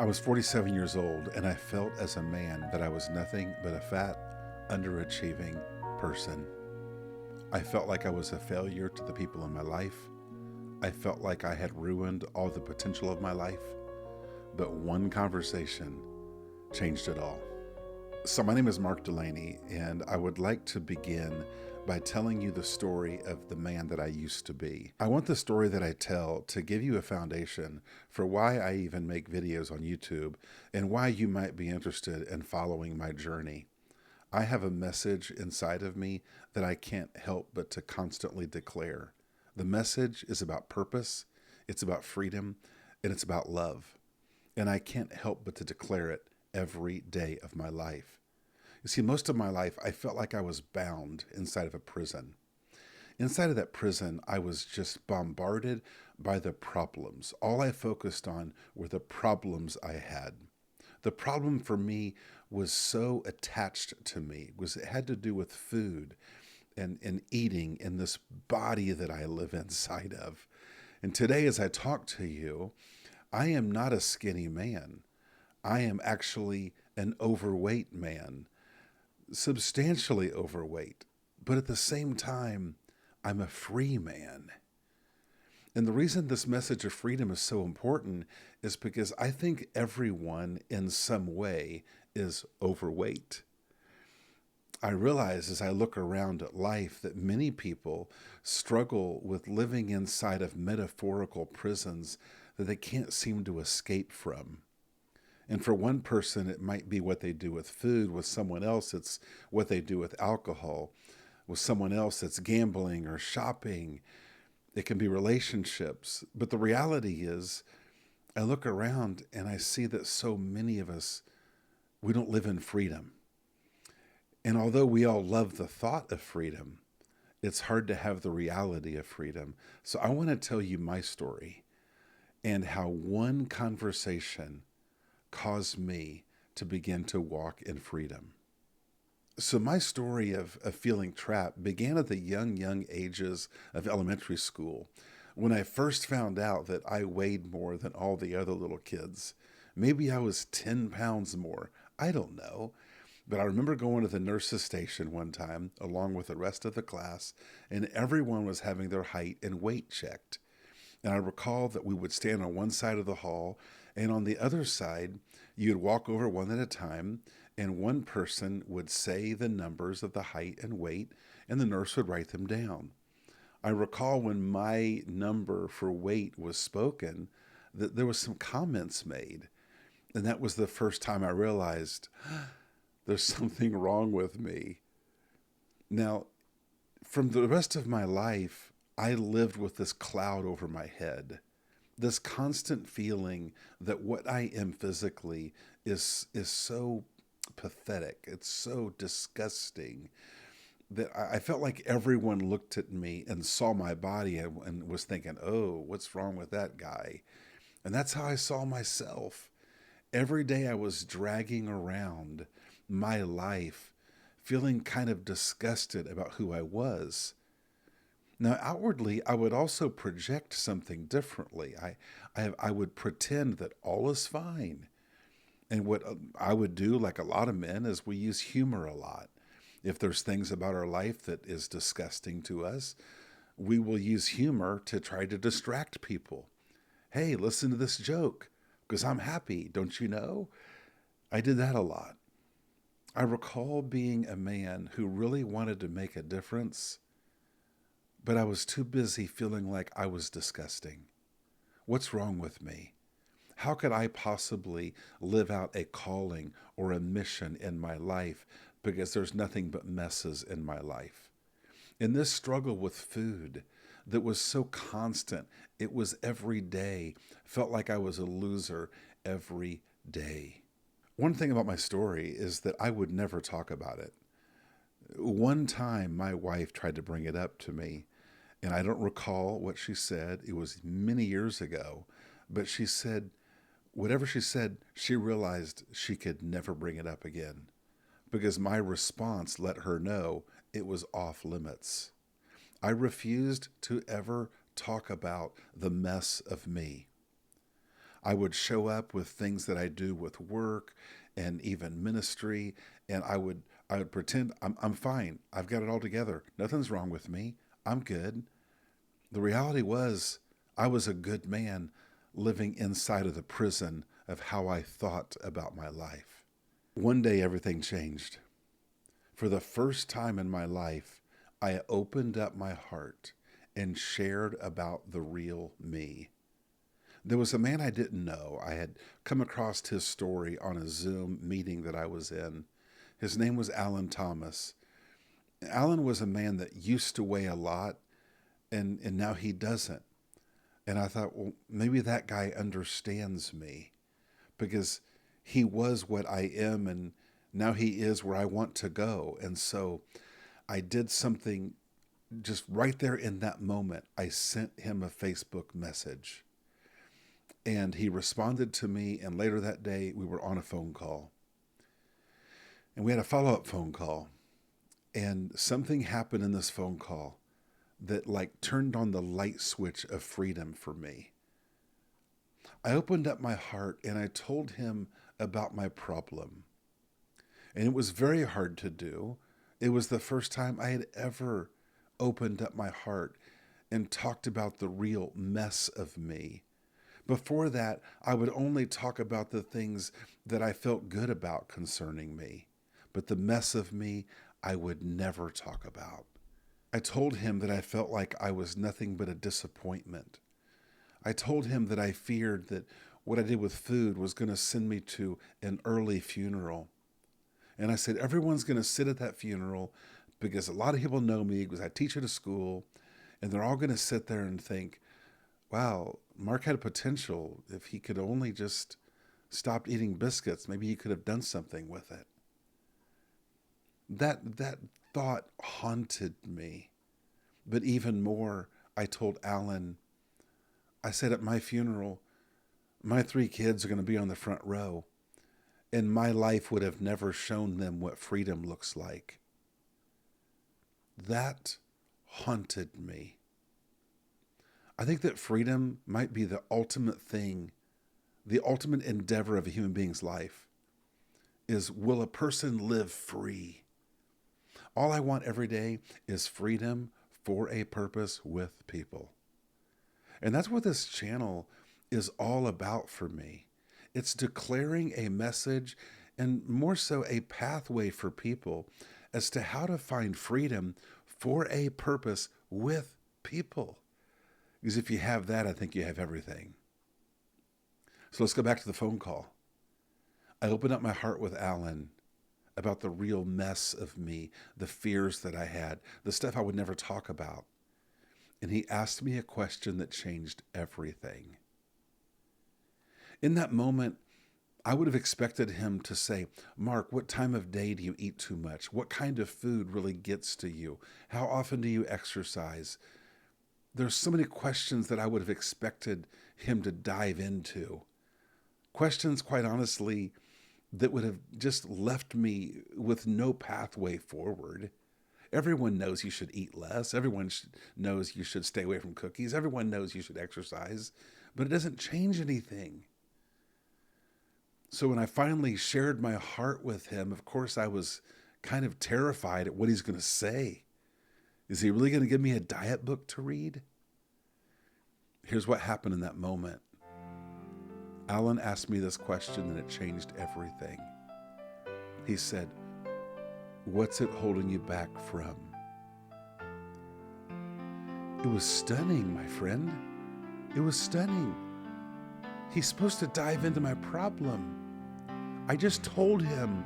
I was 47 years old, and I felt as a man that I was nothing but a fat, underachieving person. I felt like I was a failure to the people in my life. I felt like I had ruined all the potential of my life. But one conversation changed it all. So, my name is Mark Delaney, and I would like to begin by telling you the story of the man that I used to be. I want the story that I tell to give you a foundation for why I even make videos on YouTube and why you might be interested in following my journey. I have a message inside of me that I can't help but to constantly declare. The message is about purpose, it's about freedom, and it's about love. And I can't help but to declare it every day of my life. You see, most of my life, I felt like I was bound inside of a prison. Inside of that prison, I was just bombarded by the problems. All I focused on were the problems I had. The problem for me was so attached to me, was it had to do with food and eating in this body that I live inside of. And today, as I talk to you, I am not a skinny man. I am actually an overweight man, substantially overweight. But at the same time, I'm a free man. And the reason this message of freedom is so important is because I think everyone in some way is overweight. I realize as I look around at life that many people struggle with living inside of metaphorical prisons that they can't seem to escape from. And for one person, it might be what they do with food. With someone else, it's what they do with alcohol. With someone else, it's gambling or shopping. It can be relationships. But the reality is, I look around and I see that so many of us, we don't live in freedom. And although we all love the thought of freedom, it's hard to have the reality of freedom. So I want to tell you my story and how one conversation caused me to begin to walk in freedom. So my story of feeling trapped began at the young ages of elementary school when I first found out that I weighed more than all the other little kids. Maybe I was 10 pounds more. I don't know. But I remember going to the nurse's station one time along with the rest of the class, and everyone was having their height and weight checked. And I recall that we would stand on one side of the hall, and on the other side, you'd walk over one at a time, and one person would say the numbers of the height and weight, and the nurse would write them down. I recall when my number for weight was spoken, that there was some comments made. And that was the first time I realized there's something wrong with me. Now, from the rest of my life, I lived with this cloud over my head, this constant feeling that what I am physically is so pathetic. It's so disgusting that I felt like everyone looked at me and saw my body and was thinking, oh, what's wrong with that guy? And that's how I saw myself. Every day I was dragging around my life, feeling kind of disgusted about who I was. Now, outwardly, I would also project something differently. I would pretend that all is fine. And what I would do, like a lot of men, is we use humor a lot. If there's things about our life that is disgusting to us, we will use humor to try to distract people. Hey, listen to this joke, because I'm happy, don't you know? I did that a lot. I recall being a man who really wanted to make a difference, but I was too busy feeling like I was disgusting. What's wrong with me? How could I possibly live out a calling or a mission in my life because there's nothing but messes in my life? In this struggle with food that was so constant, it was every day, felt like I was a loser every day. One thing about my story is that I would never talk about it. One time, my wife tried to bring it up to me, and I don't recall what she said. It was many years ago, but she said, whatever she said, she realized she could never bring it up again because my response let her know it was off limits. I refused to ever talk about the mess of me. I would show up with things that I do with work and even ministry, and I would pretend I'm fine. I've got it all together. Nothing's wrong with me. I'm good. The reality was I was a good man living inside of the prison of how I thought about my life. One day everything changed. For the first time in my life, I opened up my heart and shared about the real me. There was a man I didn't know. I had come across his story on a Zoom meeting that I was in. His name was Alan Thomas. Alan was a man that used to weigh a lot, and now he doesn't. And I thought, well, maybe that guy understands me because he was what I am, and now he is where I want to go. And so I did something just right there in that moment. I sent him a Facebook message, and he responded to me. And later that day, we were on a phone call, and we had a follow up phone call. And something happened in this phone call that like turned on the light switch of freedom for me. I opened up my heart and I told him about my problem. And it was very hard to do. It was the first time I had ever opened up my heart and talked about the real mess of me. Before that, I would only talk about the things that I felt good about concerning me. But the mess of me, I would never talk about. I told him that I felt like I was nothing but a disappointment. I told him that I feared that what I did with food was going to send me to an early funeral. And I said, everyone's going to sit at that funeral because a lot of people know me because I teach at a school, and they're all going to sit there and think, wow, Mark had a potential. If he could only just stop eating biscuits, maybe he could have done something with it. That thought haunted me. But even more, I told Alan, I said at my funeral, my 3 kids are going to be on the front row, and my life would have never shown them what freedom looks like. That haunted me. I think that freedom might be the ultimate thing, the ultimate endeavor of a human being's life is, will a person live free? All I want every day is freedom for a purpose with people. And that's what this channel is all about for me. It's declaring a message and more so a pathway for people as to how to find freedom for a purpose with people. Because if you have that, I think you have everything. So let's go back to the phone call. I opened up my heart with Alan about the real mess of me, the fears that I had, the stuff I would never talk about. And he asked me a question that changed everything. In that moment, I would have expected him to say, Mark, what time of day do you eat too much? What kind of food really gets to you? How often do you exercise? There's so many questions that I would have expected him to dive into. Questions, quite honestly, that would have just left me with no pathway forward. Everyone knows you should eat less. Everyone knows you should stay away from cookies. Everyone knows you should exercise, but it doesn't change anything. So when I finally shared my heart with him, of course, I was kind of terrified at what he's going to say. Is he really going to give me a diet book to read? Here's what happened in that moment. Alan asked me this question and it changed everything. He said, what's it holding you back from? It was stunning, my friend. It was stunning. He's supposed to dive into my problem. I just told him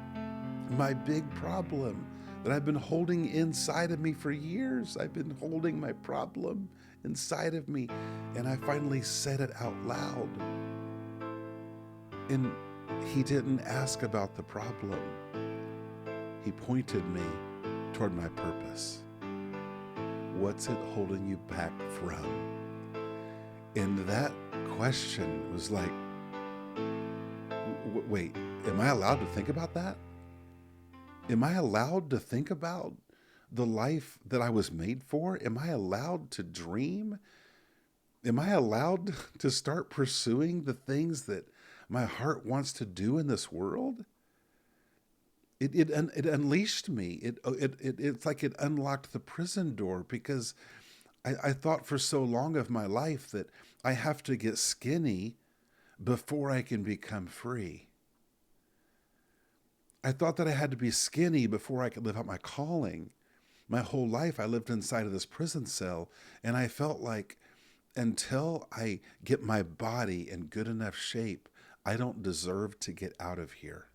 my big problem that I've been holding inside of me for years. I've been holding my problem inside of me, and I finally said it out loud. And he didn't ask about the problem. He pointed me toward my purpose. What's it holding you back from? And that question was like, wait, am I allowed to think about that? Am I allowed to think about the life that I was made for? Am I allowed to dream? Am I allowed to start pursuing the things that my heart wants to do in this world? It unleashed me. It's like it unlocked the prison door, because I thought for so long of my life that I have to get skinny before I can become free. I thought that I had to be skinny before I could live out my calling. My whole life I lived inside of this prison cell, and I felt like until I get my body in good enough shape, I don't deserve to get out of here.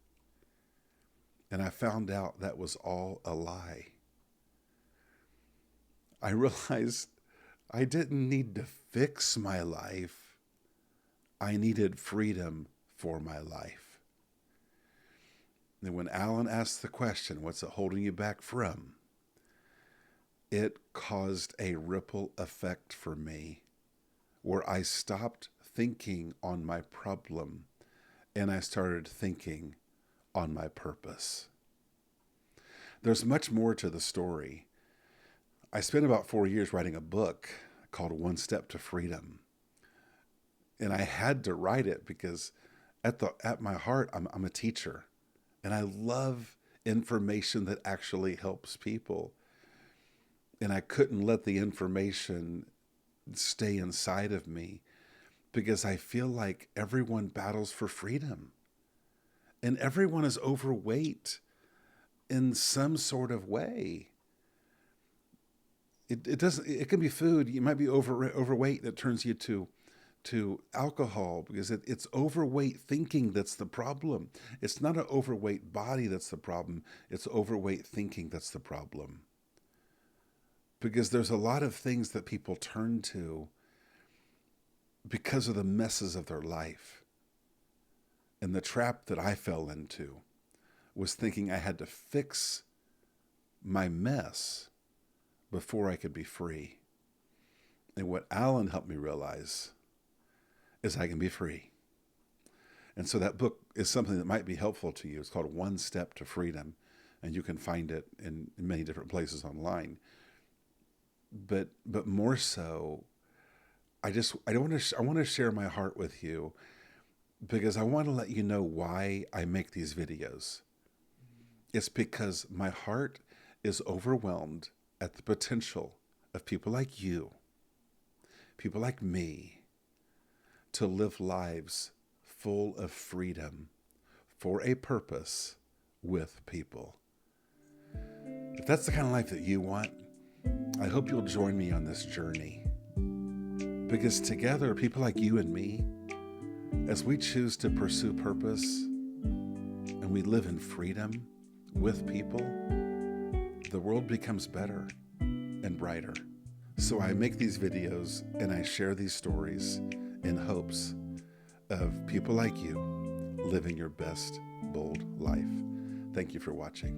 And I found out that was all a lie. I realized I didn't need to fix my life. I needed freedom for my life. And when Alan asked the question, what's it holding you back from? It caused a ripple effect for me, where I stopped thinking on my problem and I started thinking on my purpose. There's much more to the story. I spent about 4 years writing a book called One Step to Freedom. And I had to write it because at my heart, I'm a teacher. And I love information that actually helps people. And I couldn't let the information stay inside of me, because I feel like everyone battles for freedom. And everyone is overweight in some sort of way. It can be food. You might be overweight that turns you to alcohol, because it's overweight thinking that's the problem. It's not an overweight body that's the problem. It's overweight thinking that's the problem. Because there's a lot of things that people turn to because of the messes of their life. And the trap that I fell into was thinking I had to fix my mess before I could be free. And what Alan helped me realize is I can be free. And so that book is something that might be helpful to you. It's called One Step to Freedom, and you can find it in many different places online. But more so, I want to share my heart with you, because I want to let you know why I make these videos. It's because my heart is overwhelmed at the potential of people like you, people like me, to live lives full of freedom for a purpose with people. If that's the kind of life that you want, I hope you'll join me on this journey. Because together, people like you and me, as we choose to pursue purpose and we live in freedom with people, the world becomes better and brighter. So I make these videos and I share these stories in hopes of people like you living your best, bold life. Thank you for watching.